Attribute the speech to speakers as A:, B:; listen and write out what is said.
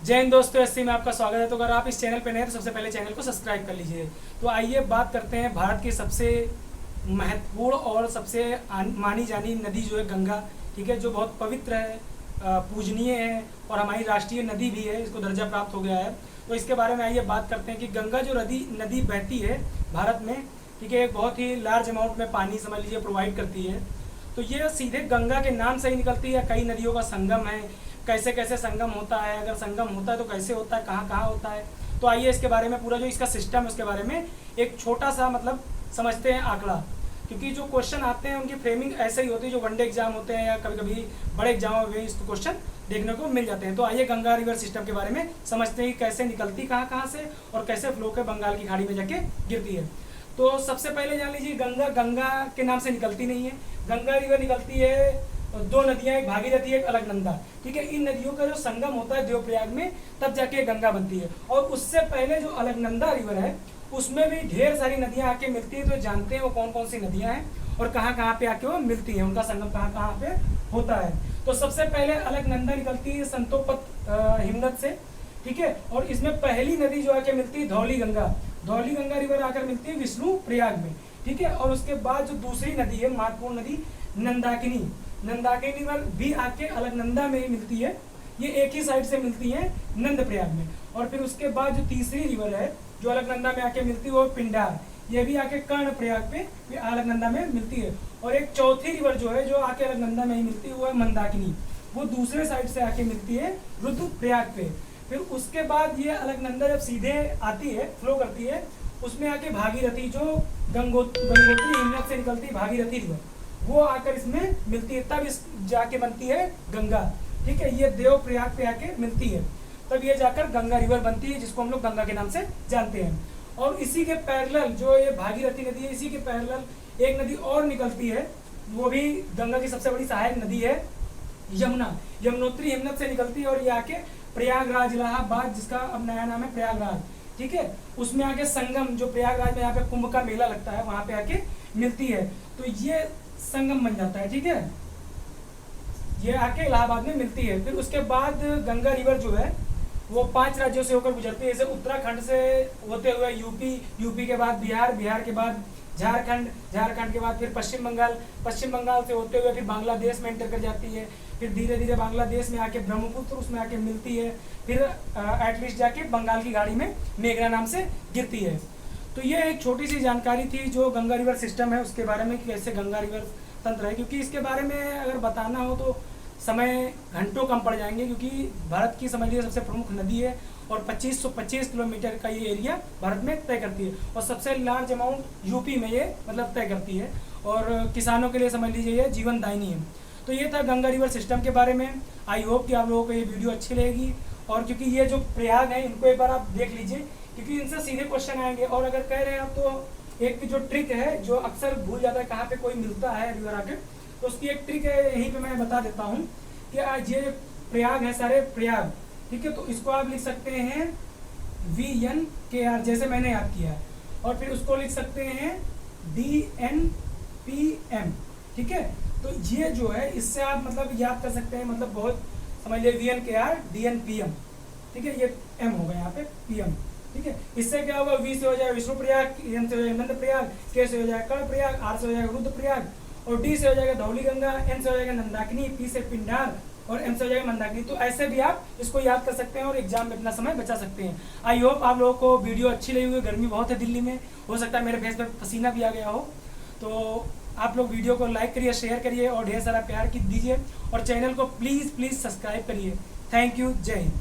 A: जय हिंद दोस्तों, एससी में आपका स्वागत है। तो अगर आप इस चैनल पे नए हैं तो सबसे पहले चैनल को सब्सक्राइब कर लीजिए। तो आइए बात करते हैं भारत की सबसे महत्वपूर्ण और सबसे मानी जानी नदी जो है गंगा, ठीक है, जो बहुत पवित्र है, पूजनीय है और हमारी राष्ट्रीय नदी भी है, इसको दर्जा प्राप्त हो गया है। तो इसके बारे में आइए बात करते हैं कि गंगा जो नदी बहती है भारत में, ठीक है, एक बहुत ही लार्ज अमाउंट में पानी समझ लीजिए प्रोवाइड करती है। तो ये सीधे गंगा के नाम से ही निकलती है। कई नदियों का संगम है, कैसे कैसे संगम होता है, अगर संगम होता है तो कैसे होता है, कहाँ कहाँ होता है। तो आइए इसके बारे में पूरा जो इसका सिस्टम है उसके बारे में एक छोटा सा समझते हैं आंकड़ा। क्योंकि जो क्वेश्चन आते हैं उनकी फ्रेमिंग ऐसे ही होती है, जो वनडे एग्जाम होते हैं या कभी कभी बड़े एग्जामों में इसको क्वेश्चन देखने को मिल जाते हैं। तो आइए गंगा रिवर सिस्टम के बारे में समझते हैं कि कैसे निकलती कहाँ कहाँ से और कैसे फ्लो के बंगाल की खाड़ी में जाके गिरती है। तो सबसे पहले जान लीजिए गंगा के नाम से निकलती नहीं है। गंगा रिवर निकलती है दो नदियां, एक भागीरथी एक अलकनंदा, ठीक है। इन नदियों का जो संगम होता है देवप्रयाग में, तब जाके गंगा बनती है। और उससे पहले जो अलकनंदा रिवर है उसमें भी ढेर सारी नदियां आके मिलती है। तो जानते हैं वो कौन कौन सी नदियां हैं और कहाँ कहाँ पे आके वो मिलती है, उनका संगम कहाँ कहाँ पे होता है। तो सबसे पहले अलकनंदा निकलती है संतोपत हिमनद से, ठीक है। और इसमें पहली नदी जो आके मिलती है धौली गंगा रिवर आकर मिलती है विष्णु प्रयाग में, ठीक है। और उसके बाद जो दूसरी नदी है महत्वपूर्ण नदी नंदाकिनी रिवर भी आके अलकनंदा में मिलती है। ये एक ही साइड से मिलती है नंद प्रयाग में। और फिर उसके बाद जो तीसरी रिवर है जो अलकनंदा में आके मिलती है वो पिंडार, ये भी आके कर्ण प्रयाग पे अलकनंदा में मिलती है। और एक चौथी रिवर जो है जो आके अलकनंदा में ही मिलती है वो है मंदाकिनी, वो दूसरे साइड से आके मिलती है रुद्रप्रयाग पे। फिर उसके बाद ये अलकनंदा जब सीधे आती है फ्लो करती है, उसमें आके भागीरथी जो गंगोत्री हिमनद से निकलती है भागीरथी रिवर, वो आकर इसमें मिलती है, तब इस जाके बनती है गंगा, ठीक है। ये देवप्रयाग पे आके मिलती है, तब ये जाकर गंगा रिवर बनती है, जिसको हम लोग गंगा के नाम से जानते हैं। और इसी के पैरेलल जो ये भागीरथी नदी है, इसी के पैरेलल एक नदी और निकलती है, वो भी गंगा की सबसे बड़ी सहायक नदी है यमुनोत्री हिमनद से निकलती है। और ये आके प्रयागराज इलाहाबाद, जिसका अब नया नाम है प्रयागराज, ठीक है, उसमें आके संगम जो प्रयागराज में यहाँ पे कुंभ का मेला लगता है वहां पे आके मिलती है। तो ये संगम बन जाता है, ठीक है, ये आके इलाहाबाद में मिलती है। फिर उसके बाद गंगा रिवर जो है वो 5 राज्यों से होकर गुजरती है, जैसे उत्तराखंड से होते हुए यूपी के बाद बिहार के बाद झारखंड के बाद फिर पश्चिम बंगाल से होते हुए फिर बांग्लादेश में एंटर कर जाती है। फिर धीरे धीरे बांग्लादेश में आके ब्रह्मपुत्र उसमें आके मिलती है, फिर एटलीस्ट जाके बंगाल की खाड़ी में मेघना नाम से गिरती है। तो ये एक छोटी सी जानकारी थी जो गंगा रिवर सिस्टम है उसके बारे में, कैसे गंगा रिवर तंत्र है। क्योंकि इसके बारे में अगर बताना हो तो समय घंटों कम पड़ जाएंगे, क्योंकि भारत की समझ लीजिए सबसे प्रमुख नदी है और 2525 किलोमीटर का ये एरिया भारत में तय करती है और सबसे लार्ज अमाउंट यूपी में ये तय करती है और किसानों के लिए समझ लीजिए ये जीवनदायिनी है। तो ये था गंगा रिवर सिस्टम के बारे में। आई होप कि आप लोगों को ये वीडियो अच्छी लगेगी। और क्योंकि ये जो प्रयाग है इनको एक बार आप देख लीजिए, क्योंकि इनसे सीधे क्वेश्चन आएंगे। और अगर कह रहे हैं आप तो एक जो ट्रिक है जो अक्सर भूल जाता है कहाँ पे कोई मिलता है रिवर आके, तो उसकी एक ट्रिक है, यहीं पे मैं बता देता हूँ कि आज ये प्रयाग है सारे प्रयाग, ठीक है। तो इसको आप लिख सकते हैं VNKR जैसे मैंने याद किया, और फिर उसको लिख सकते हैं DNPM, ठीक है। तो ये जो है इससे आप याद कर सकते हैं, बहुत समझ लिया VNKR DNPM, ठीक है। ये M होगा यहाँ पे PM, ठीक है। इससे क्या होगा, V से हो जाएगा विष्णु प्रयाग, N से हो जाएगा नंद प्रयाग, K से हो जाएगा कर्ण प्रयाग, R से हो जाएगा रुद्र प्रयाग, और D से हो जाएगा धौली गंगा, N से हो जाएगा नंदाकिनी, P से पिंडार और M से हो जाएगा मंदाकिनी। तो ऐसे भी आप इसको याद कर सकते हैं और एग्जाम में अपना समय बचा सकते हैं। आई होप आप लोगों को वीडियो अच्छी लगी हुई। गर्मी बहुत है दिल्ली में, हो सकता है मेरे फेस पर पसीना भी आ गया हो। तो आप लोग वीडियो को लाइक करिए, शेयर करिए और ढेर सारा प्यार दीजिए और चैनल को प्लीज़ सब्सक्राइब करिए। थैंक यू, जय हिंद।